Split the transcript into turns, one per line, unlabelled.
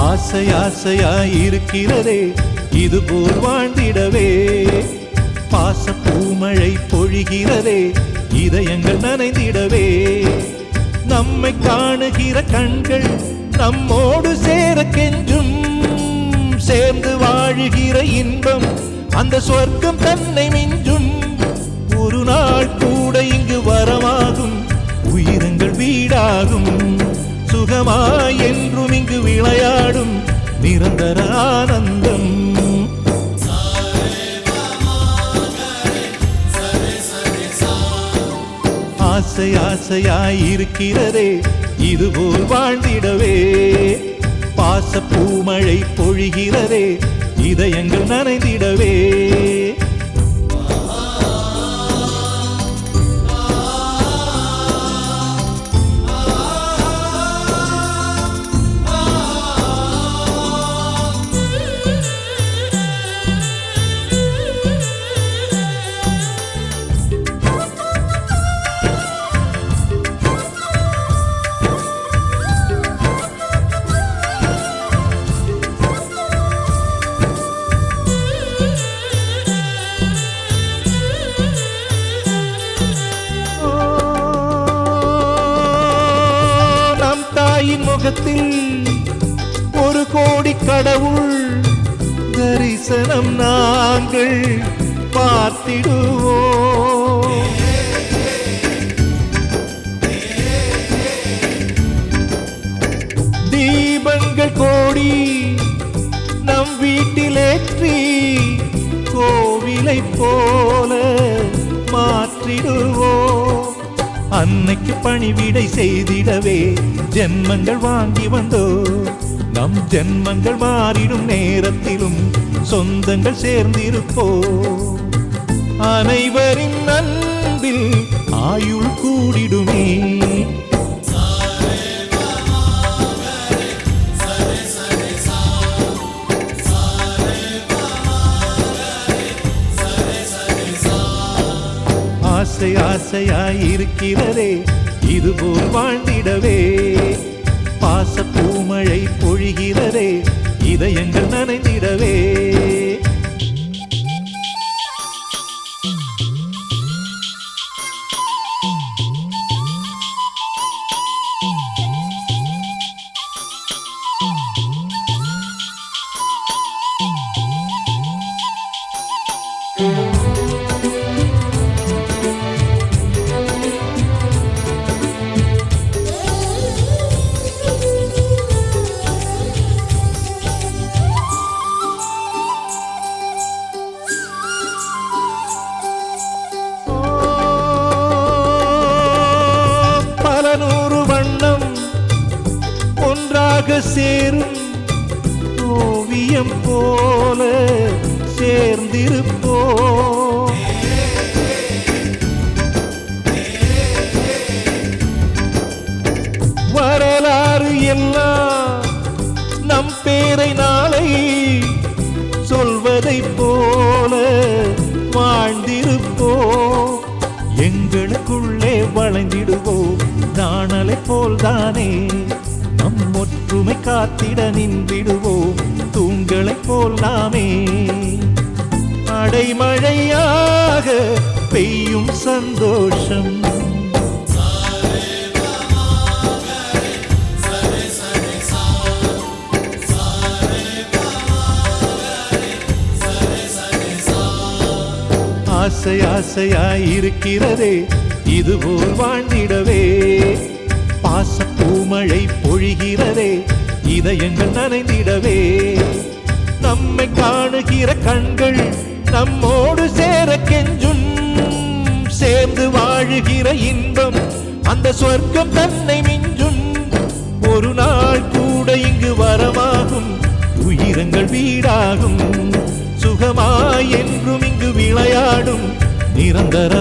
ஆசை ஆசையாயிருக்கிறதே இதுபோல் வாழ்ந்திடவே, பாச பூமழை பொழிகிறதே இதயங்கள் நனைந்திடவே, நம்மை காணுகிற கண்கள் நம்மோடு சேர கெஞ்சும், சேர்ந்து வாழுகிற இன்பம் அந்த சொர்க்கம் தன்னை மிஞ்சும், ஒரு நாள் கூட இங்கு வரமாகும் உயிரங்கள் வீடாகும், சுகமாய் என்றும் இங்கு விளையாடும் நிரந்தர ஆனந்தம். ஆசை ஆசையாயிருக்கிறதே இதுபோல் வாழ்ந்திடவே, பாச பூமழை பொழிகிறதே இதயங்கள் நனைந்திடவே. முகத்தில் ஒரு கோடி கடவுள் தரிசனம் நாங்கள் பார்த்திடுவோம், தீபங்கள் கோடி நம் வீட்டிலேற்றி கோவிலை போல மாற்றிடுவோம், அன்னைக்கு பணிவிடை செய்திடவே ஜென்மங்கள் வாங்கி வந்தோ, நம் ஜென்மங்கள் மாறிடும் நேரத்திலும் சொந்தங்கள் சேர்ந்திருப்போ, அனைவரின் அன்பில் ஆயுள் கூடிடுமே. ஆசை ஆசையாயிருக்கிறதே இதுபோல் வாழ்ந்திடவே, பாச பூமழை பொழிகிறதே இதயங்கள் நனைந்திடவே. சேரும் ஓவியம் போல சேர்ந்திருப்போ, வரலாறு எல்லாம் நம் பேரை நாளை சொல்வதை போல வாழ்ந்திருப்போ, எங்களுக்குள்ளே வளைந்திடுவோம் நாணலை போல்தானே, நம் ஒற்றுமை காத்திட நின்றிடுவோம் தூண்களை போல் நாமே, அடைமழையாக பெய்யும் சந்தோஷம். ஆசை ஆசையாயிருக்கிறதே இதுபோல் வாழ்ந்திடவே, பாச பூமழை பொழிகிறதே இதயங்கள் நனைந்திடவே, நம்மை காணுகிற கண்கள் நம்மோடு சேர கெஞ்சும், சேர்ந்து வாழுகிற இன்பம் அந்த சொர்க்கம் தன்னை மிஞ்சும். ஒரு நாள் கூட இங்கு வரமாகும், உயிரங்கள் வீடாகும். சுகமாய் என்றும் இங்கு விளையாடும் நிரந்தர